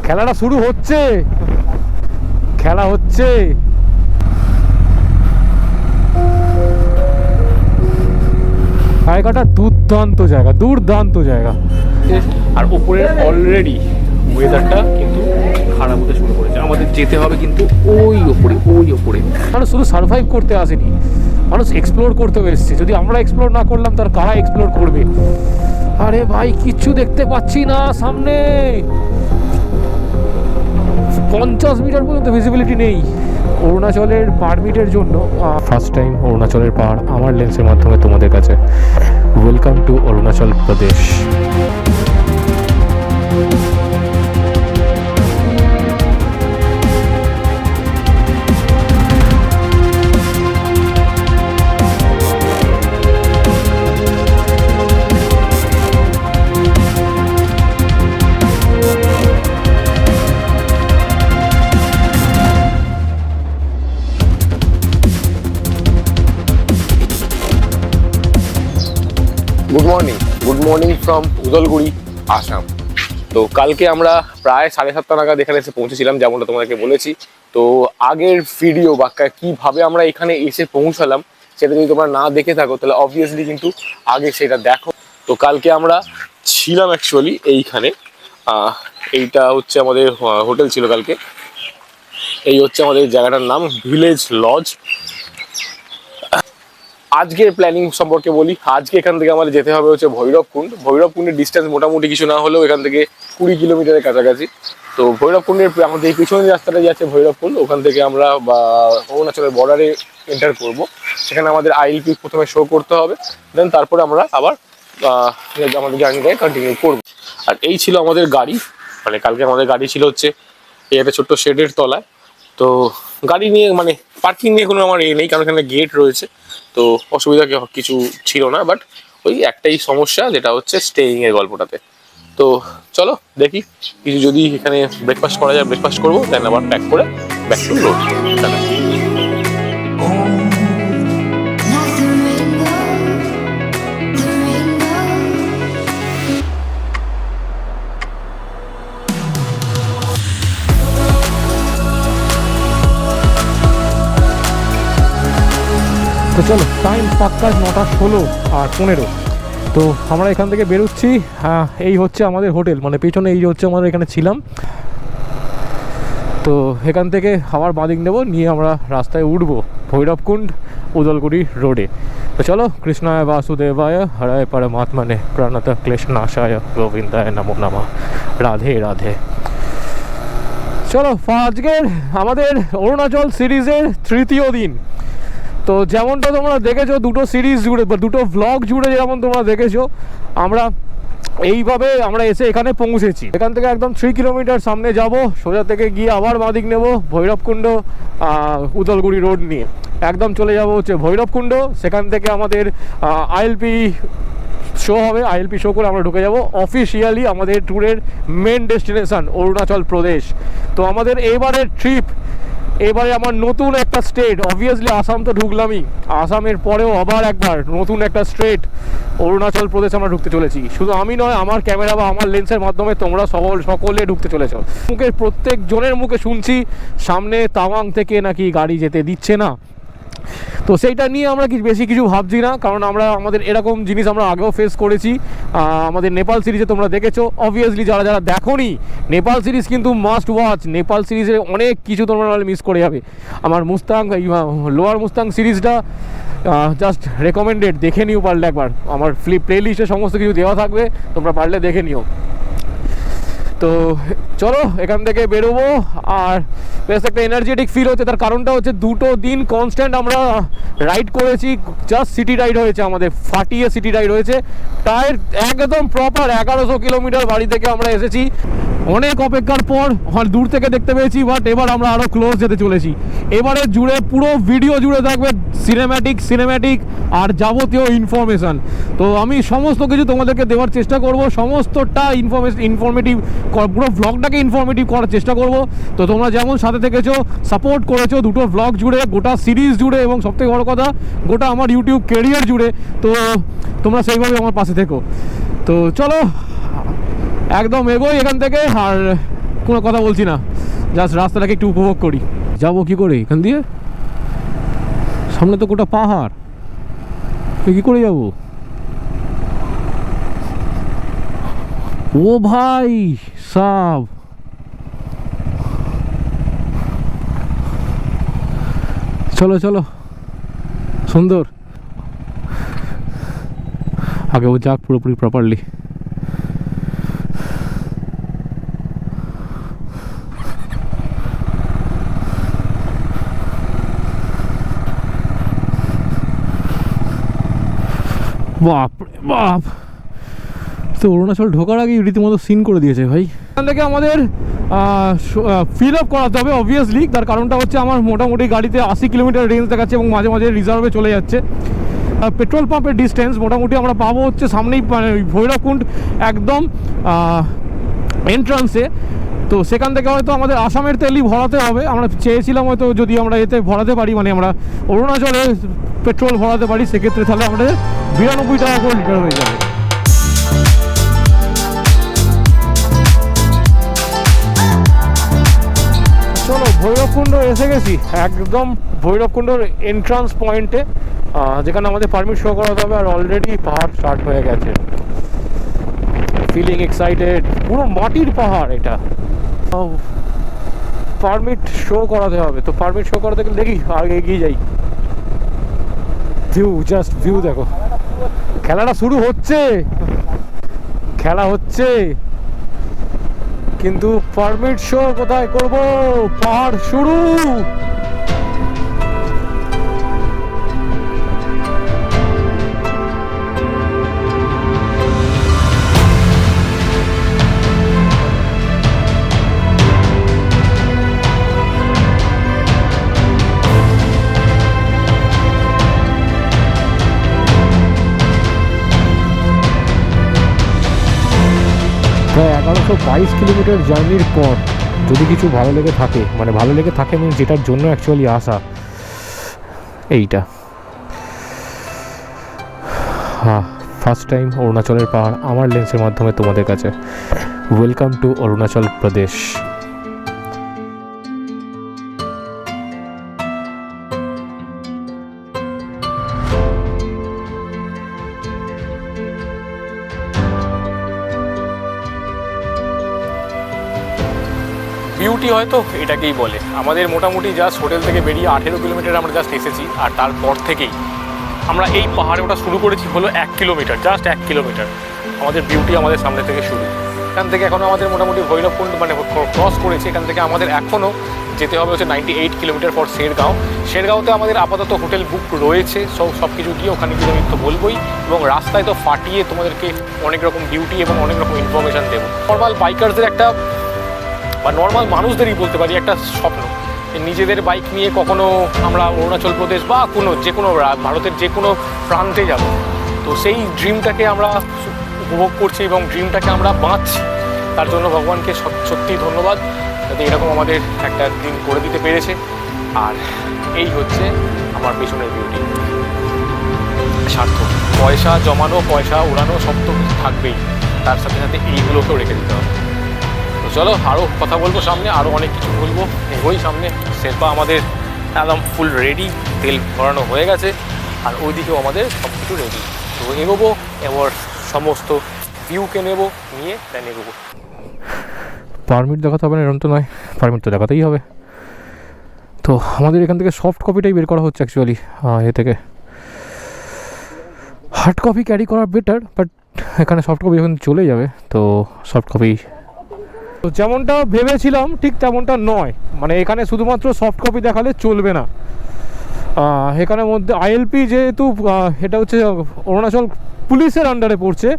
খেলাটা শুরু হচ্ছে, খেলা হচ্ছে। জায়গাটা দুর্দান্ত জায়গা, দুর্দান্ত জায়গা। আর উপরের অলরেডি ওয়েদারটা কিন্তু খারাপ হতে শুরু করেছে। আমাদের যেতে হবে কিন্তু ওই ওপরে। মানুষ শুধু সার্ভাইভ করতে আসেনি, মানুষ এক্সপ্লোর করতে এসেছে। যদি আমরা এক্সপ্লোর না করলাম তার কারা এক্সপ্লোর করবে? আরে ভাই কিচ্ছু দেখতে পাচ্ছি না সামনে, 50 মিটার পর্যন্ত ভিজিবিলিটি নেই। অরুণাচলের পারমিটের জন্য ফার্স্ট টাইম অরুণাচলের পাহাড় আমার লেন্সের মাধ্যমে তোমাদের কাছে। Welcome to Arunachal Pradesh. Good morning from Udalguri, Assam. তো কালকে আমরা প্রায় 7:30 নাগাদ এখানে এসে পৌঁছেছিলাম, যেমনটা তোমাদেরকে বলেছি। তো আগের ভিডিও বা কিভাবে আমরা এখানে এসে পৌঁছালাম সেটা যদি তোমরা না দেখে থাকো তাহলে অবভিয়াসলি কিন্তু আগে সেটা দেখো। তো কালকে আমরা ছিলাম অ্যাকচুয়ালি এইখানে, এইটা হচ্ছে আমাদের হোটেল ছিল কালকে। এই হচ্ছে আমাদের জায়গাটার নাম, ভিলেজ লজ। আজকের প্ল্যানিং সম্পর্কে বলি। আজকে এখান থেকে আমাদের যেতে হবে হচ্ছে ভৈরবকুণ্ড। ভৈরবকুণ্ডের ডিস্টেন্স মোটামুটি কিছু না হলেও এখান থেকে 20 কিলোমিটারের কাছাকাছি। তো ভৈরবকুণ্ডের আমাদের এই পিছনের রাস্তাটা যাচ্ছে ভৈরবকুণ্ড, ওখান থেকে আমরা অরুণাচলের বর্ডারে এন্টার করব। সেখানে আমাদের আইএলপি প্রথমে শো করতে হবে, দেন তারপরে আমরা আবার আমাদের জার্নিটাকে কন্টিনিউ করব। আর এই ছিল আমাদের গাড়ি, মানে কালকে আমাদের গাড়ি ছিল হচ্ছে এই একটা ছোট্ট শেডের তলায়। তো গাড়ি নিয়ে মানে পার্কিং নিয়ে কোনো আমার নেই, কারণ এখানে গেট রয়েছে, তো অসুবিধা কিছু ছিল না। বাট ওই একটাই সমস্যা, যেটা হচ্ছে স্টেইং এর গল্পটাতে। তো চলো দেখি কিছু যদি এখানে ব্রেকফাস্ট করা যায় ব্রেকফাস্ট করবো, দেন আবার প্যাক করে ব্যাক টু রোড। তো চলো, টাইম পাক্কা 9:16 আর 15। তো আমরা এখান থেকে বেরোচ্ছি। এই হচ্ছে আমাদের হোটেল, মানে পেছনে এই হচ্ছে আমাদের এখানে ছিলাম। তো এখান থেকে আবার বাঁদিক নেবো, নিয়ে আমরা রাস্তায় উঠবো ভৈরবকুণ্ড উদলগুড়ি রোডে। তো চলো, কৃষ্ণায় বাসুদেবায় হরায় পরমাত্মনে প্রণত ক্লেশনাশায় গোবিন্দায় নমো নমঃ। রাধে রাধে। চলো, আজকের আমাদের অরুণাচল সিরিজের 3য় দিন। তো যেমনটা তোমরা দেখেছো দুটো সিরিজ জুড়ে বা দুটো ভ্লগ জুড়ে যেমন তোমরা দেখেছো, আমরা এসে এখানে পৌঁছেছি। এখান থেকে একদম 3 কিলোমিটার সামনে যাব, সোজা থেকে গিয়ে আবার বাঁদিক নেব ভৈরবকুণ্ড উদলগুড়ি রোড নিয়ে একদম চলে যাব হচ্ছে ভৈরবকুণ্ড। সেখান থেকে আমাদের আইএলপি শো হবে, আইএলপি শো করে আমরা ঢুকে যাব অফিসিয়ালি আমাদের ট্যুরের মেন ডেস্টিনেশন অরুণাচল প্রদেশ। তো আমাদের এবারের ট্রিপ, এবারে আমার নতুন একটা স্টেট। অবভিয়াসলি আসাম তো ঢুকলামই, আসামের পরেও আবার একবার নতুন একটা স্টেট অরুণাচল প্রদেশ আমরা ঢুকতে চলেছি। শুধু আমি নয়, আমার ক্যামেরা বা আমার লেন্সের মাধ্যমে তোমরা সকলে ঢুকতে চলেছ। মুখে প্রত্যেক জনের মুখে শুনছি সামনে তাওয়াং থেকে নাকি গাড়ি যেতে দিচ্ছে না। তো সেইটা নিয়ে আমরা বেশি কিছু ভাবছি না, কারণ আমাদের এরকম জিনিস আমরা আগেও ফেস করেছি। আমাদের নেপাল সিরিজে তোমরা দেখেছো। অবভিয়াসলি যারা দেখোনি, নেপাল সিরিজ কিন্তু মাস্ট ওয়াচ। নেপাল সিরিজে অনেক কিছু তোমরা মিস করে যাবে। আমার মুস্তাং, লোয়ার মুস্তাং সিরিজটা জাস্ট রেকমেন্ডেড, দেখে নিও পারলে একবার। আমার প্লে লিস্টে সমস্ত কিছু দেওয়া থাকবে, তোমরা পারলে দেখে নিও। তো চলো এখান থেকে বেরোবো। আর বেশ একটা এনার্জেটিক ফিল হচ্ছে, তার কারণটা হচ্ছে 2 দিন কনস্ট্যান্ট আমরা রাইড করেছি। জাস্ট সিটি রাইড হয়েছে, আমাদের ফাটিয়ে সিটি রাইড হয়েছে। টায়ার একদম প্রপার 1100 কিলোমিটার বাড়ি থেকে আমরা এসেছি। অনেক অপেক্ষার পর দূর থেকে দেখতে পেয়েছি, বাট এবার আমরা আরও ক্লোজ যেতে চলেছি। এবারে জুড়ে পুরো ভিডিও জুড়ে থাকবে সিনেম্যাটিক আর যাবতীয় ইনফরমেশান। তো আমি সমস্ত কিছু তোমাদেরকে দেওয়ার চেষ্টা করব, সমস্তটা ইনফরমেটিভ, পুরো ব্লগটাকে ইনফরমেটিভ করার চেষ্টা করব। তো তোমরা যেমন সাথে থেকেছো, সাপোর্ট করেছো 2টো ব্লগ জুড়ে, গোটা সিরিজ জুড়ে, এবং সবথেকে বড় কথা গোটা আমার ইউটিউব ক্যারিয়ার জুড়ে, তো তোমরা সেইভাবে আমার পাশে থেকো। তো চলো একদম এগোই এখান থেকে। আর কোনো কথা বলছি না, জাস্ট রাস্তাটাকে একটু উপভোগ করি। যাবো কি করে এখান দিয়ে? সামনে তো গোটা পাহাড়, কি করে যাব? ও ভাই সাব, চলো চলো, সুন্দর। আগে ও যাক পুরোপুরি প্রপারলি। বাপ রে বাপ, তো অরুণাচল ঢোকার আগে রীতিমতো সিন করে দিয়েছে ভাই। এখান থেকে আমাদের ফিল আপ করাতে হবে অবভিয়াসলি, তার কারণটা হচ্ছে আমার মোটামুটি গাড়িতে 80 কিলোমিটার রেঞ্জ দেখাচ্ছে এবং মাঝে মাঝে রিজার্ভে চলে যাচ্ছে। পেট্রোল পাম্পের ডিস্টেন্স মোটামুটি আমরা পাবো হচ্ছে সামনেই, মানে ভৈরবকুণ্ড একদম এন্ট্রান্সে। তো সেখান থেকে হয়তো আমাদের আসামের তেলই ভরাতে হবে। আমরা চেয়েছিলাম হয়তো যদি আমরা এতে ভরাতে পারি, মানে আমরা অরুণাচলে পেট্রোল ভরাতে পারি, সেক্ষেত্রে তাহলে আমাদের 92 টাকা করে লিটার হয়ে যাবে। চলো ভৈরবকুণ্ড এসে গেছি, একদম ভৈরবকুণ্ডর এন্ট্রান্স পয়েন্টে, যেখানে আমাদের পারমিট শো করাতে হবে। আর অলরেডি পাহাড় স্টার্ট হয়ে গেছে, ফিলিং এক্সাইটেড। পুরো মাটির পাহাড় এটা, পারমিট শো করাতে হবে। তো পারমিট শো করাতে গেলে দেখি আগে এগিয়ে যাই। ভিউ, জাস্ট ভিউ দেখো। খেলাটা শুরু হচ্ছে, খেলা হচ্ছে, কিন্তু পারমিট শো কোথায় করব? পাহাড় শুরু। প্রায় 1122 কিলোমিটার জার্নির পর যদি কিছু ভালো লেগে থাকে, মানে ভালো লেগে থাকে মিনস যেটার জন্য অ্যাকচুয়ালি আসা, এইটা। হ্যাঁ, ফার্স্ট টাইম অরুণাচলের পাহাড় আমার লেন্সের মাধ্যমে তোমাদের কাছে। Welcome to Arunachal Pradesh. Beauty হয়তো এটাকেই বলে। আমাদের মোটামুটি জাস্ট হোটেল থেকে বেরিয়ে 18 কিলোমিটার আমরা জাস্ট এসেছি, আর তারপর থেকেই আমরা এই পাহাড়ে ওটা শুরু করেছি হলো 1 কিলোমিটার, জাস্ট 1 কিলোমিটার। আমাদের বিউটি আমাদের সামনে থেকে শুরু। এখান থেকে এখনও আমাদের মোটামুটি ভৈরবকুণ্ড মানে ক্রস করেছে। এখান থেকে আমাদের এখনও যেতে হবে হচ্ছে 98 কিলোমিটার ফর শেরগাঁও। শেরগাঁওতে আমাদের আপাতত হোটেল বুক রয়েছে, সব কিছু দিয়ে ওখানে গিয়ে আমি তো বলবোই, এবং রাস্তায় তো ফাটিয়ে তোমাদেরকে অনেক রকম বিউটি এবং অনেক রকম ইনফরমেশান দেবো। নর্মাল বাইকারদের একটা, বা নর্মাল মানুষদেরই বলতে পারি, একটা স্বপ্ন নিজেদের বাইক নিয়ে কখনো আমরা অরুণাচল প্রদেশ বা যে কোনো ভারতের যে কোনো প্রান্তে যাব। তো সেই ড্রিমটাকে আমরা উপভোগ করছি এবং ড্রিমটাকে আমরা বাঁচছি। তার জন্য ভগবানকে সত্যিই ধন্যবাদ, যাতে এরকম আমাদের একটা দিন করে দিতে পেরেছে। আর এই হচ্ছে আমার পেছনের বিউটি। সার্থক। পয়সা জমানো, পয়সা উড়ানো সব তো থাকবেই, তার সাথে সাথে এইগুলোকেও রেখে দিতে হবে। তো চলো আরও কথা বলবো সামনে, আরও অনেক কিছু বলবো। ওই সামনে শেরপা আমাদের একদম ফুল রেডি, তেল ভরানো হয়ে গেছে, আর ওইদিকেও আমাদের সব কিছু রেডি। তো এগোবো, এবার সমস্ত ভিউকে নেবো, নিয়ে দেন এগোবো। পারমিট দেখাতে হবে না এরকম তো নয়, পারমিট তো দেখাতেই হবে। তো আমাদের এখান থেকে সফট কপিটাই বের করা হচ্ছে অ্যাকচুয়ালি। এ থেকে হার্ড কপি ক্যারি করা বেটার, বাট এখানে সফট কপি যখন চলে যাবে তো সফট কপি, তো যেমনটা ভেবেছিলাম ঠিক তেমনটা নয়। মানে এখানে শুধুমাত্র সফট কপি দেখালে চলবে না। এখানের মধ্যে আইএলপি যেহেতু এটা হচ্ছে অরুণাচল পুলিশের আন্ডারে পড়ছে,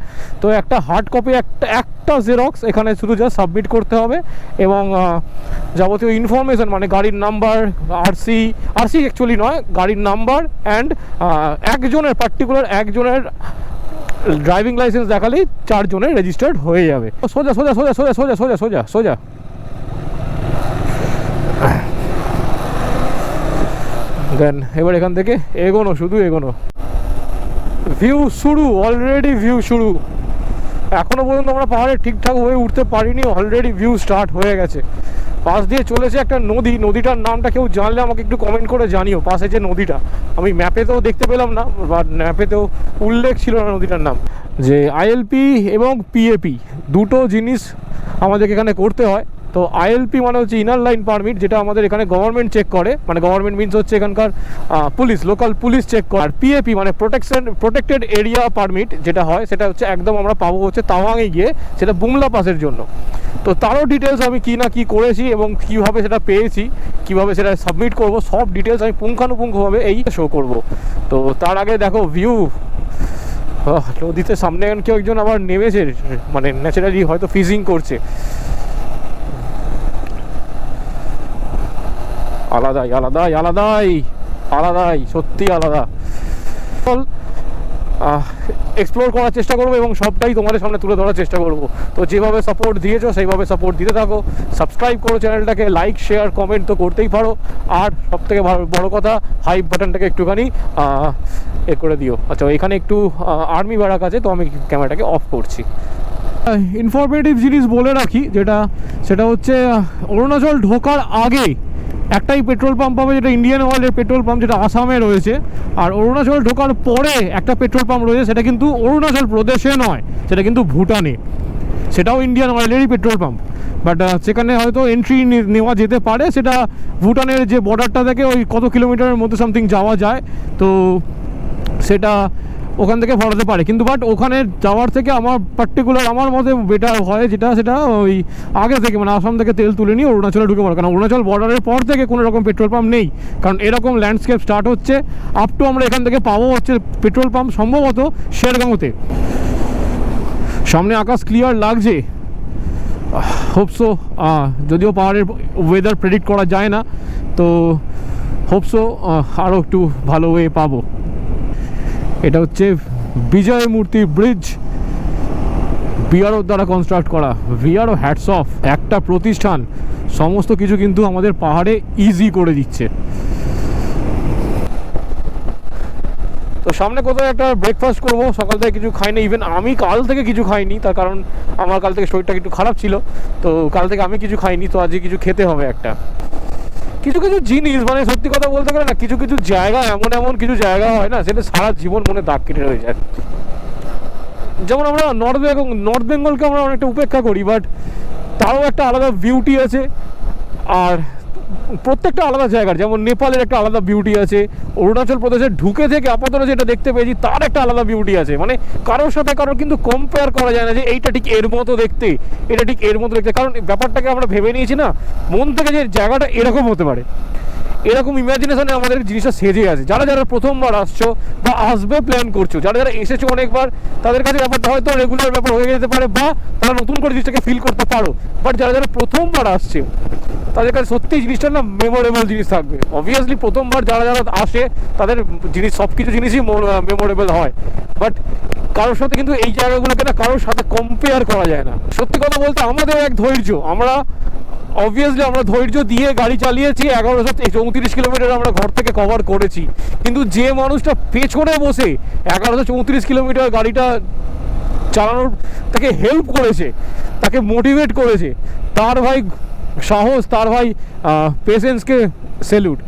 তো একটা হার্ড কপি একটা জেরক্স এখানে শুধু যা সাবমিট করতে হবে, এবং যাবতীয় ইনফরমেশান মানে গাড়ির নাম্বার, আরসি অ্যাকচুয়ালি নয়, গাড়ির নাম্বার অ্যান্ড পার্টিকুলার একজনের ড্রাইভিং লাইসেন্স দেখালেই 4 জনের রেজিস্টার্ড হয়ে যাবে। সোজা সোজা সোজা সোজা সোজা সোজা সোজা সোজা। দেন এবার এখান থেকে এগোনো, শুধু এগোনো। ভিউ শুরু, অলরেডি ভিউ শুরু। এখনো পর্যন্ত আমরা পাহাড়ে ঠিকঠাক হয়ে উঠতে পারিনি, অলরেডি ভিউ স্টার্ট হয়ে গেছে। পাশ দিয়ে চলেছে একটা নদী, নদীটার নামটা কেউ জানলে আমাকে একটু কমেন্ট করে জানিও। পাশে যে নদীটা, আমি ম্যাপেতেও দেখতে পেলাম না বা ম্যাপেতেও উল্লেখ ছিল না নদীটার নাম। যে আইএলপি এবং পিএপি দুটো জিনিস আমাদেরকে এখানে করতে হয়। তো আইএলপি মানে হচ্ছে ইনার লাইন পারমিট, যেটা আমাদের এখানে গভর্নমেন্ট চেক করে, মানে গভর্নমেন্ট মিনস হচ্ছে এখানকার পুলিশ, লোকাল পুলিশ চেক করে। আর পিএপি মানে প্রোটেক্টেড এরিয়া পারমিট যেটা হয়, সেটা হচ্ছে একদম আমরা পাবো হচ্ছে তাওয়াংয়ে গিয়ে, সেটা বুমলা পাসের জন্য। তো তারও ডিটেলস আমি কী না কী করেছি এবং কীভাবে সেটা পেয়েছি, কীভাবে সেটা সাবমিট করব, সব ডিটেলস আমি পুঙ্খানুপুঙ্খভাবে এই শো করব। তো তার আগে দেখো ভিউ, নদীতে সামনে কেউ একজন আবার নেমেছে, মানে ন্যাচারালি হয়তো ফিজিং করছে। আলাদাই আলাদাই আলাদাই আলাদাই, সত্যি আলাদা। এক্সপ্লোর করার চেষ্টা করবো এবং সবটাই তোমাদের সামনে তুলে ধরার চেষ্টা করব। তো যেভাবে সাপোর্ট দিয়েছো সেইভাবে সাপোর্ট দিতে থাকো, সাবস্ক্রাইব করো চ্যানেলটাকে, লাইক শেয়ার কমেন্ট তো করতেই পারো, আর সবথেকে বড় কথা হাইপ বাটনটাকে একটুখানি করে দিও। আচ্ছা, এখানে একটু আর্মি ব্যারাক আছে, তো আমি ক্যামেরাটাকে অফ করছি। ইনফরমেটিভ জিনিস বলে রাখি, সেটা হচ্ছে অরুণাচল ঢোকার আগে একটাই পেট্রোল পাম্প পাবে, যেটা ইন্ডিয়ান অয়েলের পেট্রোল পাম্প, যেটা আসামে রয়েছে। আর অরুণাচল ঢোকার পরে একটা পেট্রোল পাম্প রয়েছে, সেটা কিন্তু অরুণাচল প্রদেশে নয়, সেটা কিন্তু ভুটানে, সেটাও ইন্ডিয়ান অয়েলেরই পেট্রোল পাম্প। বাট সেখানে হয়তো এন্ট্রি নেওয়া যেতে পারে, সেটা ভুটানের যে বর্ডারটা থেকে ওই কত কিলোমিটারের মধ্যে সামথিং যাওয়া যায়, তো সেটা ওখান থেকে ভরাতে পারে। কিন্তু বাট ওখানে যাওয়ার থেকে আমার মতে বেটার হয় সেটা ওই আগে থেকে, মানে আসাম থেকে তেল তুলে নিয়ে অরুণাচলে ঢুকে পড়ে। কারণ অরুণাচল বর্ডারের পর থেকে কোনো রকম পেট্রোল পাম্প নেই, কারণ এরকম ল্যান্ডস্কেপ স্টার্ট হচ্ছে আপ টু আমরা এখান থেকে পাবো হচ্ছে পেট্রোল পাম্প সম্ভবত শেরগাঁওতে। সামনে আকাশ ক্লিয়ার লাগছে, হোপসো, যদিও পাহাড়ের ওয়েদার প্রেডিক্ট করা যায় না, তো হোপসো আরও একটু ভালো ওয়ে পাবো। এটা হচ্ছে বিজয় মূর্তি ব্রিজ, বিআরও দ্বারা কনস্ট্রাক্ট করা। বিআরও হ্যাটস অফ, একটা প্রতিষ্ঠান সমস্ত কিছু কিন্তু আমাদের পাহাড়ে ইজি করে দিচ্ছে। তো সামনে কোথাও একটা ব্রেকফাস্ট করবো, সকাল থেকে কিছু খাইনি, ইভেন আমি কাল থেকে কিছু খাইনি, তার কারণ আমার কাল থেকে শরীরটা একটু খারাপ ছিল, তো কাল থেকে আমি কিছু খাইনি, তো আজকে কিছু খেতে হবে একটা। কিছু জিনিস, মানে সত্যি কথা বলতে গেলে না, কিছু জায়গা এমন কিছু জায়গা হয় না, সেটা সারা জীবন মনে দাগ কেটে রয়ে যায়। যেমন আমরা নর্থ বেঙ্গলকে আমরা অনেকটা উপেক্ষা করি, বাট তারও একটা আলাদা বিউটি আছে। আর প্রত্যেকটা আলাদা জায়গার, যেমন নেপালের একটা আলাদা বিউটি আছে, অরুণাচল প্রদেশের ঢুকে থেকে আপাতত যেটা দেখতে পেয়েছি তার একটা আলাদা বিউটি আছে। মানে কারোর সাথে কারোর কিন্তু কম্পেয়ার করা যায় না যে এইটা ঠিক এর মতো দেখতে, এটা ঠিক এর মতো দেখতে। কারণ ব্যাপারটাকে আমরা ভেবে নিয়েছি না মন থেকে যে জায়গাটা এরকম হতে পারে, এরকম ইমাজিনেশনে আমাদের জিনিসটা সেজে আছে। যারা প্রথমবার আসছো বা আসবে প্ল্যান করছো, যারা এসেছো অনেকবার, তাদের কাছে ব্যাপারটা হয়তো রেগুলার ব্যাপার হয়ে যেতে পারে, বা তারা নতুন করে জিনিসটাকে ফিল করতে পারো। বাট যারা প্রথমবার আসছে, তাদের কাছে সত্যি জিনিসটা না মেমোরেবল জিনিস থাকবে। অবভিয়াসলি প্রথমবার যারা আসে তাদের সব কিছু জিনিসই মেমোরেবল হয়, বাট কারোর সাথে কিন্তু এই জায়গাগুলোকে না কারোর সাথে কম্পেয়ার করা যায় না। সত্যি কথা বলতে আমাদের এক ধৈর্য, আমরা ধৈর্য দিয়ে গাড়ি চালিয়েছি, 1134 কিলোমিটার আমরা ঘর থেকে কভার করেছি। কিন্তু যে মানুষটা পেছনে বসে 1134 কিলোমিটার গাড়িটা চালানোর তাকে হেল্প করেছে, তাকে মোটিভেট করেছে, তার ভাই সাহস, তার ভাই পেশেন্সকে স্যালুট।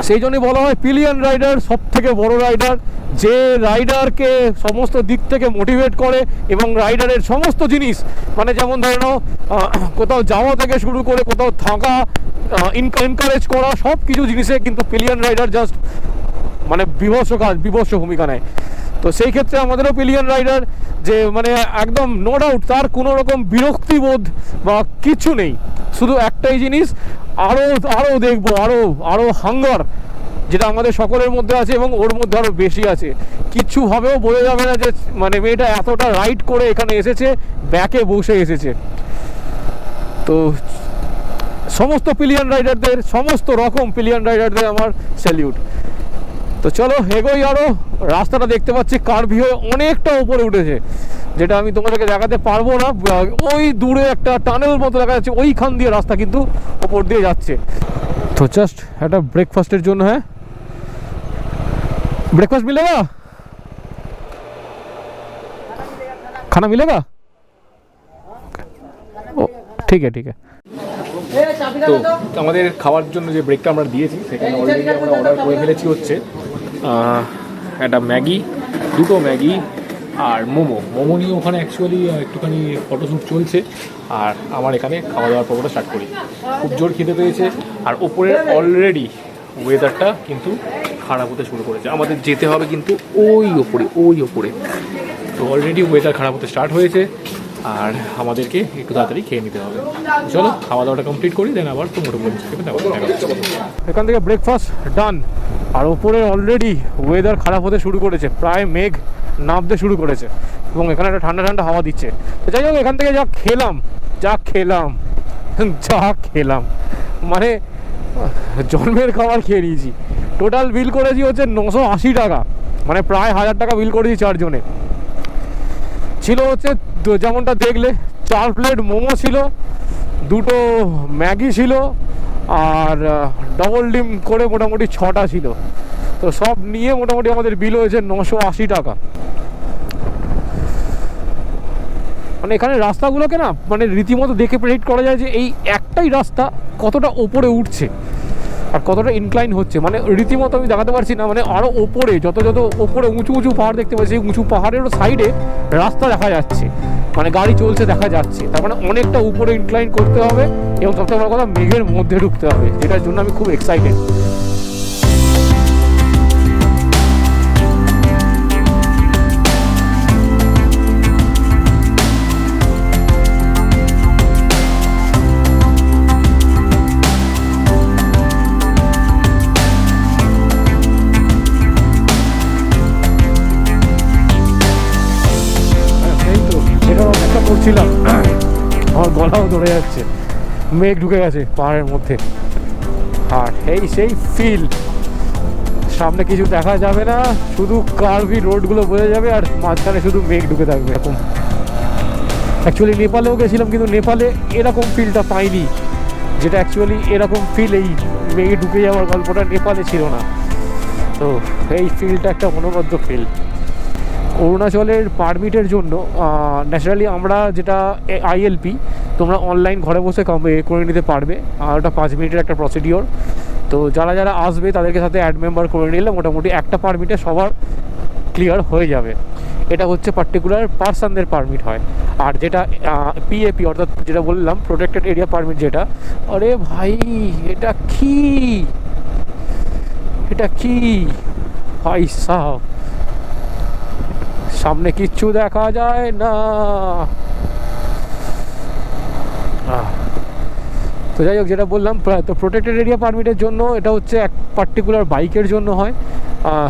সেই জন্যই বলা হয় পিলিয়ন রাইডার সব থেকে বড় রাইডার, যে রাইডারকে সমস্ত দিক থেকে মোটিভেট করে এবং রাইডারের সমস্ত জিনিস, মানে যেমন ধরে নাও কোথাও যাওয়া থেকে শুরু করে কোথাও থাকা, এনকারেজ করা, সব কিছু জিনিসে কিন্তু পিলিয়ন রাইডার জাস্ট মানে বিভৎস ভূমিকা নেয়। তো সেই ক্ষেত্রে আমাদেরও পিলিয়ন রাইডার যে মানে একদম নো ডাউট, তার কোনো রকম বিরক্তিবোধ বা কিছু নেই, শুধু একটাই জিনিস, আরও দেখবো, আরও হাঙ্গার, যেটা আমাদের সকলের মধ্যে আছে এবং ওর মধ্যে আরও বেশি আছে। কিচ্ছুভাবেও বোঝা যাবে না যে মানে মেয়েটা এতটা রাইড করে এখানে এসেছে, ব্যাকে বসে এসেছে। তো সমস্ত রকম পিলিয়ন রাইডারদের আমার স্যালিউট। তো চলো এগোই, আরও রাস্তাটা দেখতে পাচ্ছি কার্ভি হয়ে অনেকটা উপরে উঠেছে, যেটা আমি তোমাদেরকে দেখাতে পারবো না। ওই দূরে একটা টানেল মতো দেখা যাচ্ছে, ওইখান দিয়ে রাস্তা কিন্তু ওপর দিয়ে যাচ্ছে। তো জাস্ট একটা ব্রেকফাস্টের জন্য, হ্যাঁ ব্রেকফাস্ট মিলেগা? खाना मिलेगा? ओ ठीक है ठीक है। তো আমাদের খাওয়ার জন্য যে ব্রেকটা আমরা দিয়েছি সেখানে অলরেডি আমরা অর্ডার করে ফেলেছি হচ্ছে একটা ম্যাগি, দুটো ম্যাগি আর মোমো নিয়ে ওখানে অ্যাকচুয়ালি একটুখানি ফটোশ্যুট চলছে, আর আমার এখানে খাওয়া দাওয়ার পর্বটা স্টার্ট করি। খুব জোর খেতে পেয়েছে, আর ওপরে অলরেডি ওয়েদারটা কিন্তু খারাপ হতে শুরু করেছে। আমাদের যেতে হবে কিন্তু ওই ওপরে। তো অলরেডি ওয়েদার খারাপ হতে স্টার্ট হয়েছে, আর আমাদেরকে একটু তাড়াতাড়ি খেয়ে নিতে হবে। চলো খাওয়া দাওয়াটা কমপ্লিট করি, দেন আবার তো মোটামুটি এখান থেকে ব্রেকফাস্ট ডান, আর ওপরে অলরেডি ওয়েদার খারাপ হতে শুরু করেছে, প্রায় মেঘ নামতে শুরু করেছে, এবং এখানে একটা ঠান্ডা ঠান্ডা হাওয়া দিচ্ছে। তো যাই হোক, এখান থেকে যা খেলাম মানে জন্মের খাবার খেয়ে নিয়েছি। টোটাল বিল করেছি হচ্ছে 980 টাকা, মানে প্রায় 1000 টাকা বিল করেছি চারজনে। ছিল হচ্ছে যেমনটা দেখলে 4 প্লেট মোমো ছিল, দুটো ম্যাগি ছিল, আর ডবল ডিম করে মোটামুটি 6টা ছিল। তো সব নিয়ে মোটামুটি আমাদের বিল হয়েছে 980 টাকা। মানে এখানে রাস্তাগুলোকে না মানে রীতিমতো দেখে প্রেডিক্ট করা যায় যে এই একটাই রাস্তা কতটা ওপরে উঠছে আর কতটা ইনক্লাইন হচ্ছে। মানে রীতিমতো আমি দেখাতে পারছি না, মানে আরও ওপরে যত ওপরে উঁচু পাহাড় দেখতে পাচ্ছি, সেই উঁচু পাহাড়েরও সাইডে রাস্তা দেখা যাচ্ছে, মানে গাড়ি চলছে দেখা যাচ্ছে। তার মানে অনেকটা উপরে ইনক্লাইন করতে হবে, এবং সবথেকে বড় কথা মেঘের মধ্যে ঢুকতে হবে, যেটার জন্য আমি খুব এক্সাইটেড। করছিলাম, আমার গলাও ধরে যাচ্ছে, মেঘ ঢুকে গেছে পাহাড়ের মধ্যে, আর সেই ফিল। সামনে কিছু দেখা যাবে না, শুধু কার্ভি রোডগুলো বোঝা যাবে, আর মাঝখানে শুধু মেঘ ঢুকে থাকবে এরকম। অ্যাকচুয়ালি নেপালেও গেছিলাম, কিন্তু নেপালে এরকম ফিলটা পাইনি, যেটা অ্যাকচুয়ালি এরকম ফিল, এই মেঘে ঢুকে যাওয়ার গল্পটা নেপালে ছিল না। তো এই ফিলটা একটা অনবদ্য ফিল। অরুণাচলের পারমিটের জন্য ন্যাচারালি আমরা যেটা আইএলপি, তোমরা অনলাইন ঘরে বসে করে নিতে পারবে, আর ওটা 5 মিনিটের একটা প্রসিডিওর। তো যারা আসবে তাদেরকে সাথে অ্যাড মেম্বার করে নিলে মোটামুটি একটা পারমিটে সবার ক্লিয়ার হয়ে যাবে। এটা হচ্ছে পার্টিকুলার পার্সনদের পারমিট হয়। আর যেটা পিএপি অর্থাৎ যেটা বললাম প্রোটেক্টেড এরিয়া পারমিট, যেটা আরে ভাই এটা কি ভাই সাহেব, সামনে কিচ্ছু দেখা যায় না। তো যাই হোক, যেটা বললাম, তো প্রোটেক্টেড এরিয়া পারমিটের জন্য এটা হচ্ছে এক পার্টিকুলার বাইকের জন্য হয়,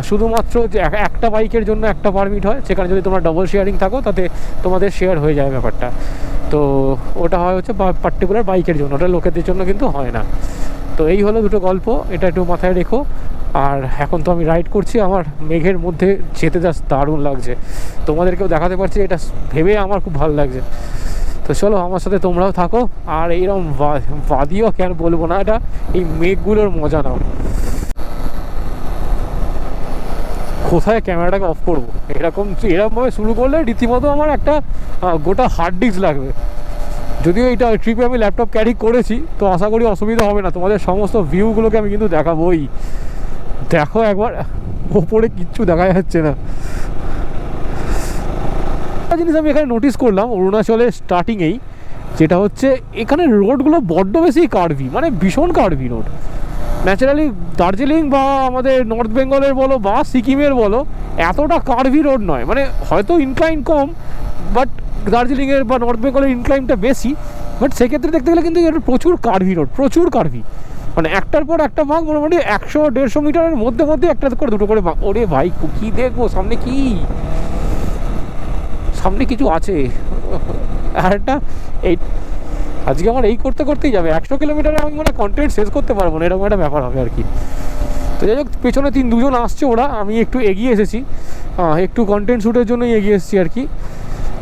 শুধুমাত্র যে একটা বাইকের জন্য একটা পারমিট হয়। সেখানে যদি তোমরা ডবল শেয়ারিং থাকো তাতে তোমাদের শেয়ার হয়ে যায় ব্যাপারটা। তো ওটা হয় হচ্ছে পার্টিকুলার বাইকের জন্য, ওটা লোকেদের জন্য কিন্তু হয় না। তো এই হলো দুটো গল্প, এটা একটু মাথায় রেখো। আর এখন তো আমি রাইড করছি, আমার মেঘের মধ্যে যেতে জাস্ট দারুণ লাগছে, তোমাদেরকেও দেখাতে পারছি, এটা ভেবে আমার খুব ভালো লাগছে। তো চলো আমার সাথে তোমরাও থাকো, আর এইরকম বাদিও কেন বলবো না, এটা এই মেঘগুলোর মজা নাও। কোথায় ক্যামেরাটাকে অফ করবো, এরকমভাবে শুরু করলে রীতিমতো আমার একটা গোটা হার্ড ডিস্ক লাগবে। যদিও এইটা ট্রিপে আমি ল্যাপটপ ক্যারি করেছি, তো আশা করি অসুবিধা হবে না। তোমাদের সমস্ত ভিউগুলোকে আমি কিন্তু দেখাবোই। দেখো একবার, ওপরে কিচ্ছু দেখা যাচ্ছে না। একটা জিনিস আমি এখানে নোটিস করলাম অরুণাচলের স্টার্টিংয়েই, যেটা হচ্ছে এখানে রোডগুলো বড্ড বেশি কার্ভি, মানে ভীষণ কার্ভি রোড। ন্যাচারালি দার্জিলিং বা আমাদের নর্থ বেঙ্গলের বলো বা সিকিমের বলো, এতটা কার্ভি রোড নয়। মানে হয়তো ইনক্লাইন কম, বাট দার্জিলিংয়ের বা নর্থ বেঙ্গলের ইনক্লাইনটা বেশি। বাট সেক্ষেত্রে দেখতে গেলে কিন্তু এটা প্রচুর কার্ভি রোড, প্রচুর কার্ভি। মানে একটার পর একটা ভাগ, মোটামুটি 100-150 মিটারের মধ্যে একটা করে দুটো করে ভাগ। ওরে ভাই কি দেখবো, সামনে কিছু আছে। আর একটা এই আজকে আমার এই করতেই যাবে 100 কিলোমিটারে, আমি মনে কন্টেন্ট শেষ করতে পারবো না, এরকম একটা ব্যাপার হবে আর কি। তো যাই হোক, পেছনে 2জন আসছে ওরা, আমি একটু এগিয়ে এসেছি, একটু কন্টেন্ট শ্যুটের জন্যই এগিয়ে এসেছি আর কি।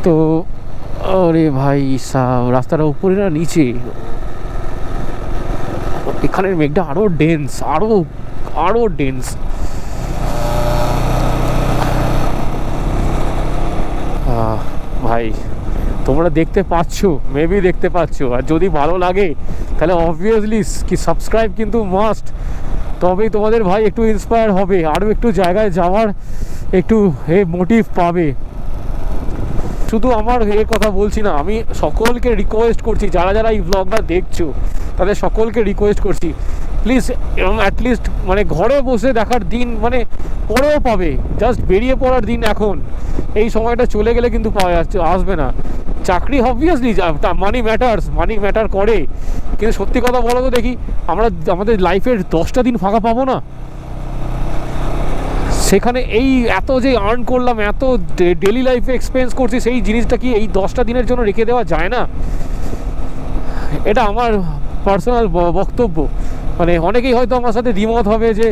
তো আরে ভাই রাস্তাটা উপরে না নিচে, এখানের মেঘটা আরো ডেন্স, আরো ডেন্স। ভাই ভাই তোমরা দেখতে পাচ্ছ, মেবি দেখতে পাচ্ছ, আর যদি ভালো লাগে তাহলে অবভিয়াসলি কি সাবস্ক্রাইব কিন্তু মাস্ট, তবেই তোমাদের ভাই একটু ইন্সপায়ার হবে, আরও একটু জায়গায় যাওয়ার একটু মোটিভ পাবে। শুধু আমার কথা বলছি না, আমি সকলকে রিকোয়েস্ট করছি, যারা যারা এই ব্লগটা দেখছো তাদের সকলকে রিকোয়েস্ট করছি, প্লিজ অ্যাটলিস্ট মানে ঘরে বসে দেখার দিন মানে পরেও পাবে, জাস্ট বেরিয়ে পড়ার দিন এখন, এই সময়টা চলে গেলে কিন্তু আসবে না। চাকরি অবভিয়াসলি মানি ম্যাটার করে, কিন্তু সত্যি কথা বলো তো দেখি, আমরা আমাদের লাইফের 10টা দিন ফাঁকা পাবো না? সেখানে এই এত যে আর্ন করলাম, এত ডেলি লাইফে এক্সপেন্স করছি, সেই জিনিসটা কি এই 10টা দিনের জন্য রেখে দেওয়া যায় না? এটা আমার পার্সোনাল বক্তব্য। মানে অনেকেই হয়তো আমার সাথে দ্বিমত হবে যে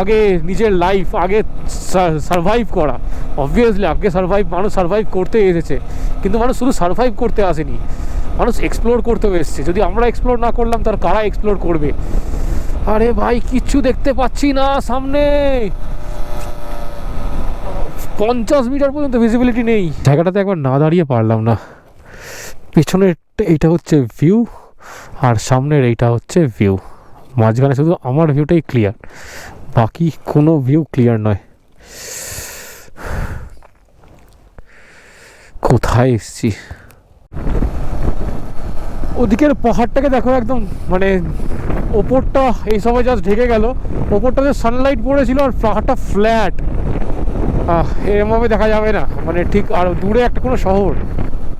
আগে নিজের লাইফ আগে সারভাইভ করা, অবভিয়াসলি আগে মানুষ সারভাইভ করতে এসেছে, কিন্তু মানুষ শুধু সারভাইভ করতে আসেনি, মানুষ এক্সপ্লোর করতেও এসেছে। যদি আমরা এক্সপ্লোর না করলাম তার কারা এক্সপ্লোর করবে? আরে ভাই কিচ্ছু দেখতে পাচ্ছি না সামনে, 50 মিটার পর্যন্ত ভিজিবিলিটি নেই। জায়গাটাতে একবার না দাঁড়িয়ে পারলাম না। পেছনের এইটা হচ্ছে ভিউ, আর সামনের এইটা হচ্ছে ভিউ, মাঝখানে শুধু আমার ভিউটাই ক্লিয়ার, বাকি কোনো ভিউ ক্লিয়ার নয়। কোথায় এসছি? ওদিকের পাহাড়টাকে দেখো, একদম মানে ওপরটা এই সময় জাস্ট ঢেকে গেল, ওপরটাতে সানলাইট পড়েছিল আর পাহাড়টা ফ্ল্যাট, এরমভাবে দেখা যাবে না মানে ঠিক। আর দূরে একটা কোনো শহর,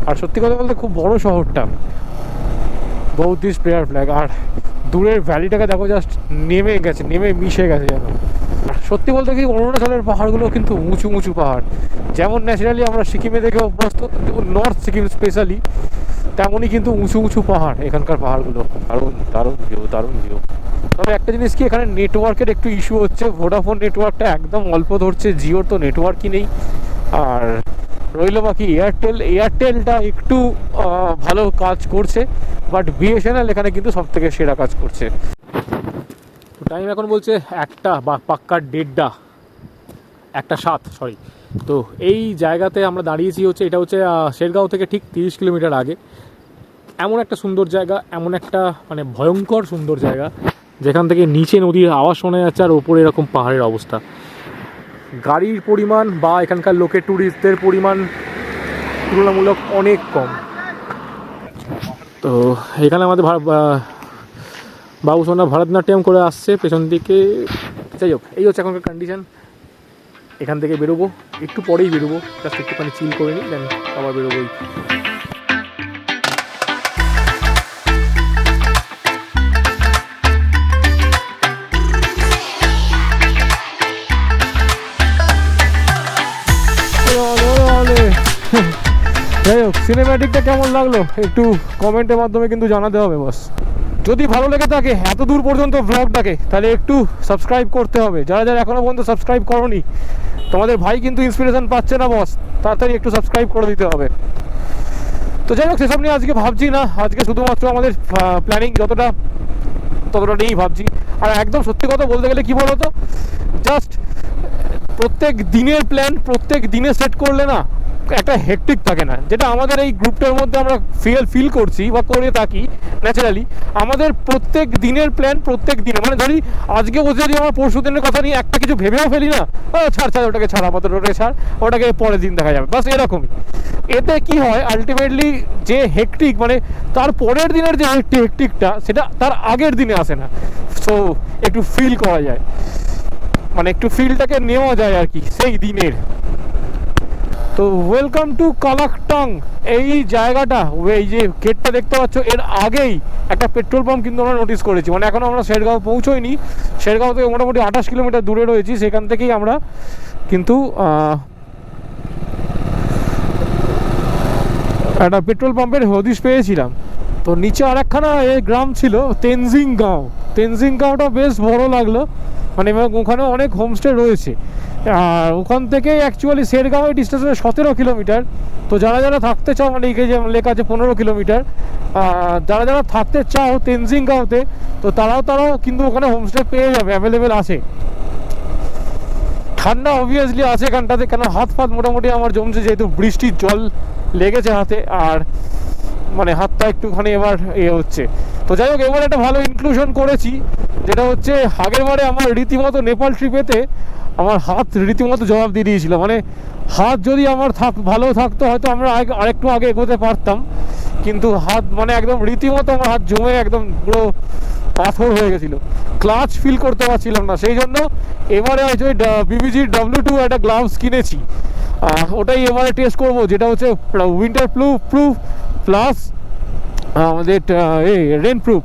আর সত্যি কথা বলতে খুব বড় শহরটা, বৌদ্ধিস্ট প্রেয়ার ফ্ল্যাগ, আর দূরের ভ্যালিটাকে দেখো জাস্ট নেমে গেছে, নেমে মিশে গেছে যেন। সত্যি বলতে কি অরুণাচলের পাহাড়গুলো কিন্তু উঁচু উঁচু পাহাড়, যেমন ন্যাচারালি আমরা সিকিমে দেখে অভ্যস্ত, নর্থ সিকিম স্পেশালি, তেমনই কিন্তু উঁচু উঁচু পাহাড় এখানকার পাহাড়গুলো। দারুণ দারুণ ভিউ, দারুণ ভিউ। তবে একটা জিনিস কি, এখানে নেটওয়ার্কের একটু ইস্যু হচ্ছে, ভোডাফোন নেটওয়ার্কটা একদম অল্প ধরছে, জিওর তো নেটওয়ার্কই নেই। আর রইল বাকি এয়ারটেলটা একটু ভালো কাজ করছে, বাট বিএসএনএল এখানে কিন্তু সব থেকে সেরা কাজ করছে। তো টাইম এখন বলছে 1টা বা পাক্কা 1:07, সরি। তো এই জায়গাতে আমরা দাঁড়িয়েছি হচ্ছে, এটা হচ্ছে শেরগাঁও থেকে ঠিক 30 কিলোমিটার আগে। এমন একটা সুন্দর জায়গা, এমন একটা মানে ভয়ঙ্কর সুন্দর জায়গা, যেখান থেকে নিচে নদীর আওয়াজ শোনা যাচ্ছে আর ওপরে এরকম পাহাড়ের অবস্থা। গাড়ির পরিমাণ বা এখানকার লোকের ট্যুরিস্টদের পরিমাণ তুলনামূলক অনেক কম। তো এখানে আমাদের বাবুসোনা ভারতনাট্যম করে আসছে পেছন দিকে। যাই হোক, এই হচ্ছে এখনকার কন্ডিশন। এখান থেকে বেরোবো, একটু পরেই বেরোবো, জাস্ট একটুখানি চিল করে নিই, দেন আবার বেরোবোই। যাই হোক, সিনেম্যাটিকটা কেমন লাগলো একটু কমেন্টের মাধ্যমে কিন্তু জানাতে হবে বস। যদি ভালো লেগে থাকে এত দূর পর্যন্ত ব্লগটাকে, তাহলে একটু সাবস্ক্রাইব করতে হবে। যারা যারা এখনও পর্যন্ত সাবস্ক্রাইব করোনি, তোমাদের ভাই কিন্তু ইন্সপিরেশন পাচ্ছে না বস, তাড়াতাড়ি একটু সাবস্ক্রাইব করে দিতে হবে। তো যাই হোক, সেসব নিয়ে আজকে ভাবছি না, আজকে শুধুমাত্র আমাদের প্ল্যানিং ততটা নিয়েই ভাবছি। আর একদম সত্যি কথা বলতে গেলে কি বলো তো, জাস্ট প্রত্যেক দিনের প্ল্যান প্রত্যেক দিনে সেট করলে না একটা হেকটিক থাকে না, যেটা আমাদের এই গ্রুপটার মধ্যে আমরা ফিল করছি বা করে থাকি ন্যাচারালি। আমাদের প্রত্যেক দিনের প্ল্যান প্রত্যেক দিনে, মানে ধরি আজকে বসে যদি আমরা পরশু দিনের কথা নিয়ে একটা কিছু ভেবেও ফেলি না, ছাড় ওটাকে ছাড়, আপাতত ওটাকে ছাড়, ওটাকে পরের দিন দেখা যাবে, বাস এরকমই। এতে কি হয় আলটিমেটলি, যে হেকটিক মানে তার পরের দিনের যে হেকটিকটা, সেটা তার আগের দিনে আসে না। সো একটু ফিল করা যায়, মানে একটু ফিলটাকে নেওয়া যায় আর কি সেই দিনের। তো ওয়েলকাম টু কালাকটাং। এই জায়গাটা, এই যে গেটটা দেখতে পাচ্ছ, এর আগেই একটা পেট্রোল পাম্প কিন্তু আমরা নোটিস করেছি। মানে এখনও আমরা শেরগাঁও পৌঁছোইনি, শেরগাঁও থেকে মোটামুটি 28 কিলোমিটার দূরে রয়েছি, সেখান থেকেই আমরা কিন্তু একটা পেট্রোল পাম্পের হদিশ পেয়েছিলাম। তো নিচে আর একখানা গ্রাম ছিল তেনজিংগাঁওটা বেশ বড় লাগলো, মানে ওখানে অনেক হোমস্টে রয়েছে। আর ওখান থেকে অ্যাকচুয়ালি শেরগাঁওয়ের ডিস্টেন্স 17 কিলোমিটার। তো যারা যারা থাকতে চাও, মানে এই যে লেখা আছে 15 কিলোমিটার, যারা যারা থাকতে চাও তেনজিংগাঁওতে, তো তারাও কিন্তু ওখানে হোমস্টে পেয়ে যাবে, অ্যাভেলেবেল আছে। ঠান্ডা অবভিয়াসলি আছে এখানটাতে, কেন হাত ফাত মোটামুটি আমার জমছে, যেহেতু বৃষ্টির জল লেগেছে হাতে, আর মানে হাতটা একটুখানি এবার হচ্ছে। তো যাই হোক, এবার একটা ভালো ইনক্লুশন করেছি, যেটা হচ্ছে আগের বারে আমার রীতিমতো নেপাল ট্রিপেতে আমার হাত রীতিমতো জবাব দিয়ে দিয়েছিল। মানে হাত যদি আমার ভালো থাকতো হয়তো আমরা আরেকটু আগে এগোতে পারতাম, কিন্তু হাত মানে একদম রীতিমতো আমার হাত জমে একদম পুরো পাথর হয়ে গেছিলো, ক্লাচ ফিল করতে পারছিলাম না। সেই জন্য এবারে হচ্ছে বিবিজির W2 একটা গ্লাভস কিনেছি, ওটাই এবারে টেস্ট করবো, যেটা হচ্ছে উইন্টার প্রুফ প্লাস আমাদের রেন প্রুফ।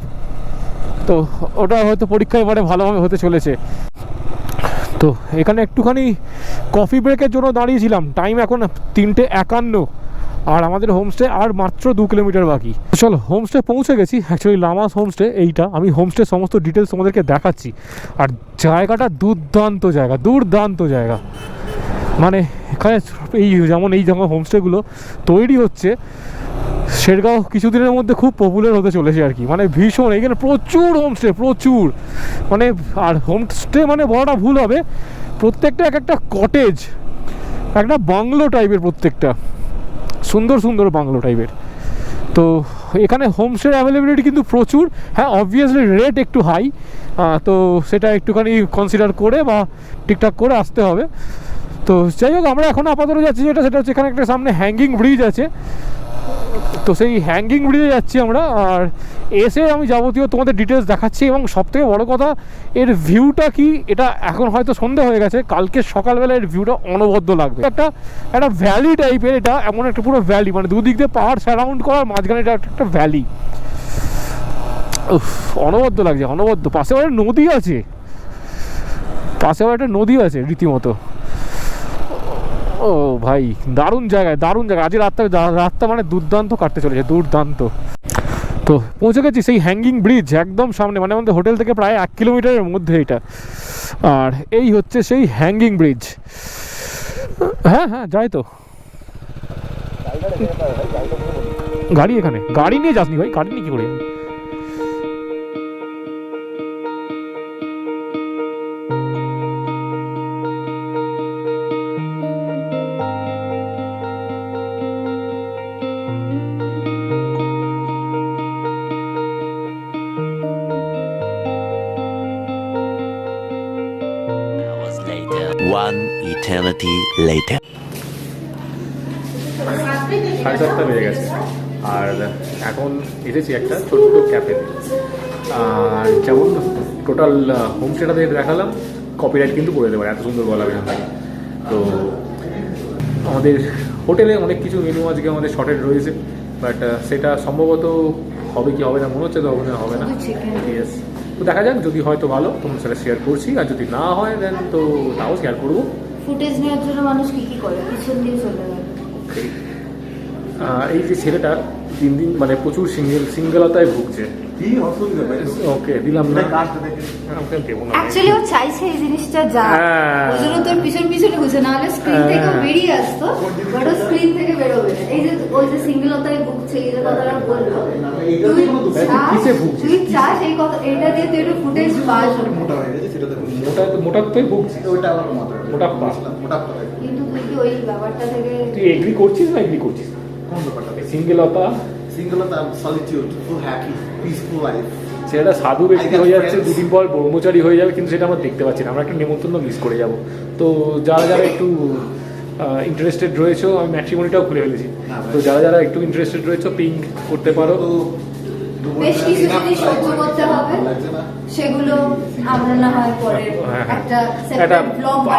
তো ওটা হয়তো পরীক্ষা এবারে ভালোভাবে হতে চলেছে। তো এখানে একটুখানি কফি ব্রেকের জন্য দাঁড়িয়েছিলাম, টাইম এখন 3:51, আর আমাদের হোমস্টে আর মাত্র 2 কিলোমিটার বাকি। চলো হোমস্টে পৌঁছে গেছি, অ্যাকচুয়ালি লামাস হোমস্টে এইটা। আমি হোমস্টে সমস্ত ডিটেলস তোমাদেরকে দেখাচ্ছি। আর জায়গাটা দুর্দান্ত জায়গা। মানে এখানে যেমন হোমস্টেগুলো তৈরি হচ্ছে, শেরগাঁও কিছুদিনের মধ্যে খুব পপুলার হতে চলেছে আর কি। মানে ভীষণ, এখানে প্রচুর হোমস্টে, প্রচুর। মানে আর হোমস্টে মানে বড়টা ভুল হবে, প্রত্যেকটা একটা কটেজ, একটা বাংলো টাইপের, প্রত্যেকটা সুন্দর বাংলো টাইপের। তো এখানে হোমস্টের অ্যাভেলেবিলিটি কিন্তু প্রচুর। হ্যাঁ, অবভিয়াসলি রেট একটু হাই, তো সেটা একটুখানি কনসিডার করে বা ঠিকঠাক করে আসতে হবে। তো যাই হোক, আমরা এখন আপাতত যাচ্ছি সেটা হচ্ছে এখানে একটা সামনে হ্যাঙ্গিং ব্রিজ আছে, তো সেই হ্যাঙ্গিং ব্রিজে যাচ্ছি আমরা। আর এসে আমি যাবতীয় তোমাদের ডিটেলস দেখাচ্ছি, এবং সবথেকে বড় কথা এর ভিউটা কি, এটা এখন হয়তো সন্ধ্যা হয়ে গেছে, কালকে সকালবেলা এর ভিউটা অনবদ্য লাগবে। একটা ভ্যালি টাইপের, এটা এমন একটা পুরো ভ্যালি, মানে দুদিক দিয়ে পাহাড় সারাউন্ড করার মাঝখানে এটা একটা ভ্যালি। অনবদ্য লাগছে, অনবদ্য। পাশে আবার একটা নদী আছে রীতিমতো। ও ভাই, দারুণ জায়গা। আজকে রাতটা মানে দুর্দান্ত কাটতে চলেছে, দুর্দান্ত। তো পৌঁছে গেছি সেই হ্যাঙ্গিং ব্রিজ একদম সামনে, মানে আমাদের হোটেল থেকে প্রায় 1 কিলোমিটারের মধ্যে এটা। আর এই হচ্ছে সেই হ্যাঙ্গিং ব্রিজ। হ্যাঁ যাই তো। গাড়ি এখানে, গাড়ি নিয়ে যাসনি ভাই, গাড়ি নিয়ে কি করে? One eternity later. 7:30 বেজে গেছে, আর এখন এসেছি একটা ছোট্ট ক্যাফেতে। আর যেমন টোটাল হোমস্টেটা দেখালাম, কপিরাইট কিন্তু করে দেবে, এত সুন্দর গলা বেরোন থাকে। তো আমাদের হোটেলে অনেক কিছু মেনু আজকে আমাদের শর্টেড রয়েছে, বাট সেটা সম্ভবত হবে কি হবে না, মনে হচ্ছে তো হবে না। ইয়েস, তো দেখা যাক, যদি হয় তো ভালো, তোমার সাথে শেয়ার করছি, আর যদি না হয় দেন তো তাও শেয়ার করবো। ফুটেজ নেওয়ার জন্য মানুষ কি করে, পিছন দিয়ে চলে যায়। এই যে ছেলেটা দিন মানে প্রচুর সিঙ্গেলতায় ভুগছে। ওকে দিলাম না, অ্যাকচুয়ালি ও চাইছে এই জিনিসটা যা, ওই জন্য তোর পিছনে ঘুরছে, নাহলে স্ক্রিন থেকে বেরিয়ে আসতো, বাট ও স্ক্রিন থেকে বেরোবে না। এই যে ওই যে সিঙ্গেলতায় ভুগছে, এই যে কথাটা বললো, তুই চাস এই কথা, এটা দিয়ে তুই একটু ফুটেজ পাস। মোটাতেই ভুগছিস, মোটা কিন্তু তুই কি ওই ব্যাপারটা থেকে তুই এগ্রি করছিস না এগ্রি করছিস? সিঙ্গেলতা, solitude, full happy, peaceful life. সেটা সাধু ব্যক্তি হয়ে যাচ্ছে, দুদিন পর ব্রহ্মচারী হয়ে যাবে, কিন্তু সেটা আমরা দেখতে পাচ্ছি না। আমরা একটা নেমন্তন্ন মিস করে যাব। তো যারা একটু ইন্টারেস্টেড রয়েছে, আমি ম্যাট্রিমনিটাও খুলে ফেলেছি, তো যারা একটু ইন্টারেস্টেড রয়েছে পিঙ্ক করতে পারো। বেশ কিছু জিনিস সহ্য করতে হবে, সেগুলো আমরা না হয় পরে একটা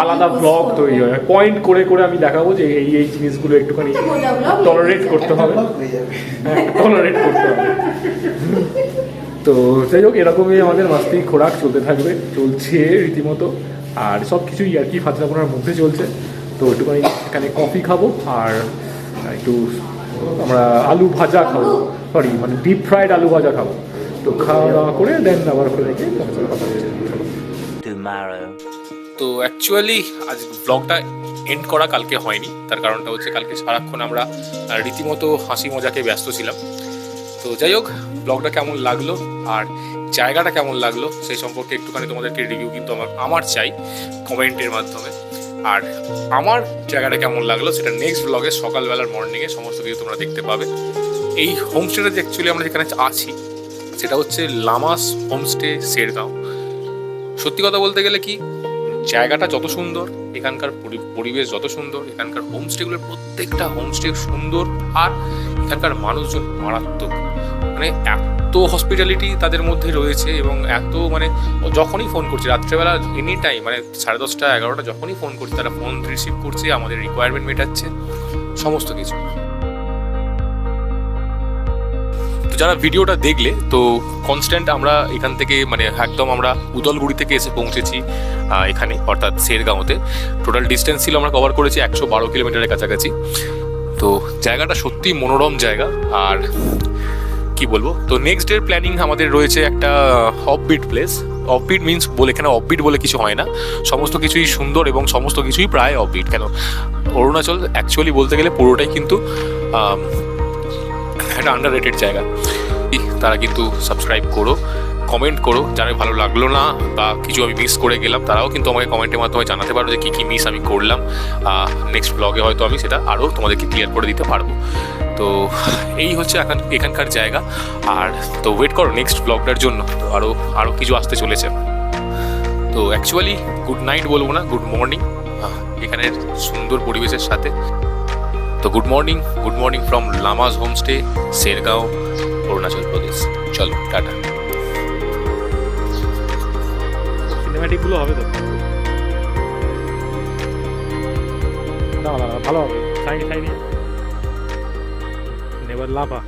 আলাদা ব্লগ তৈরি হয়, পয়েন্ট করে আমি দেখাবো যে এই জিনিসগুলো একটুখানি টলারেট করতে হবে। তো যাই হোক, এরকমই আমাদের মাস্তি খোরাক চলছে রীতিমতো, আর সব কিছুই আর কি ফাজলাপনার মধ্যে চলছে। তো একটুখানি এখানে কফি খাবো, আর একটু আমরা আলু ভাজা খাবো, মানে ডিপ ফ্রাইড আলু ভাজা খাবো। তো খাওয়া দাওয়া করে দেন আবার করে রেখে কথা হচ্ছে। তো অ্যাকচুয়ালি আজ ব্লগটা এন্ড করা কালকে হয়নি, তার কারণটা হচ্ছে কালকে সারাক্ষণ আমরা রীতিমতো হাসি মজাকে ব্যস্ত ছিলাম। তো যাই হোক, ব্লগটা কেমন লাগলো আর জায়গাটা কেমন লাগলো সেই সম্পর্কে একটুখানি তোমাদেরকে রিভিউ কিন্তু আমার চাই কমেন্টের মাধ্যমে। আর আমার জায়গাটা কেমন লাগলো সেটা নেক্সট ব্লগে সকালবেলার মর্নিংয়ে সমস্ত কিছু তোমরা দেখতে পাবে। এই হোমস্টেটা যে অ্যাকচুয়ালি আমরা যেখানে আছি সেটা হচ্ছে লামাস হোমস্টে শেরগাঁও। সত্যি কথা বলতে গেলে কি, জায়গাটা যত সুন্দর, এখানকার পরিবেশ যত সুন্দর, এখানকার হোমস্টেগুলোর প্রত্যেকটা হোমস্টে সুন্দর, আর এখানকার মানুষজন মারাত্মক। মানে এত হসপিটালিটি তাদের মধ্যে রয়েছে এবং এত মানে যখনই ফোন করছি রাত্রেবেলা এনি টাইম, মানে 10:30 11টা যখনই ফোন করছি তারা ফোন রিসিভ করছে, আমাদের রিকোয়ারমেন্ট মেটাচ্ছে সমস্ত কিছু। তো যারা ভিডিওটা দেখলে, তো কনস্ট্যান্ট আমরা এখান থেকে মানে একদম আমরা উদলগুড়ি থেকে এসে পৌঁছেছি এখানে, অর্থাৎ শেরগাঁওতে। টোটাল ডিস্টেন্স ছিল আমরা কভার করেছি 112 কিলোমিটারের কাছাকাছি। তো জায়গাটা সত্যি মনোরম জায়গা। আর কি বলবো, তো নেক্সট ডের প্ল্যানিং আমাদের রয়েছে একটা অফবিট প্লেস। অফবিট মিনস বলে এখানে অফবিট বলে কিছু হয় না, সমস্ত কিছুই সুন্দর এবং সমস্ত কিছুই প্রায় অফবিট। কেন, অরুণাচল অ্যাকচুয়ালি বলতে গেলে পুরোটাই কিন্তু একটা আন্ডাররেটেড জায়গা। তারা কিন্তু সাবস্ক্রাইব করো, কমেন্ট করো, যারা ভালো লাগলো না বা কিছু আমি মিস করে গেলাম তারাও কিন্তু আমাকে কমেন্টের মাধ্যমে জানাতে পারো যে কী কী মিস আমি করলাম। নেক্সট ব্লগে হয়তো আমি সেটা আরও তোমাদেরকে ক্লিয়ার করে দিতে পারবো। তো এই হচ্ছে এখানকার জায়গা। আর তো ওয়েট করো নেক্সট ব্লগটার জন্য, তো আরও কিছু আসতে চলেছে। তো অ্যাকচুয়ালি গুড নাইট বলবো না, গুড মর্নিং এখানের সুন্দর পরিবেশের সাথে। তো good morning from Lamas homestay, Shergaon, Arunachal Pradesh. চলো টাটা। সিনেম্যাটিকগুলো হবে তো, ভালো হবে। সাইনি নেভার লাভা।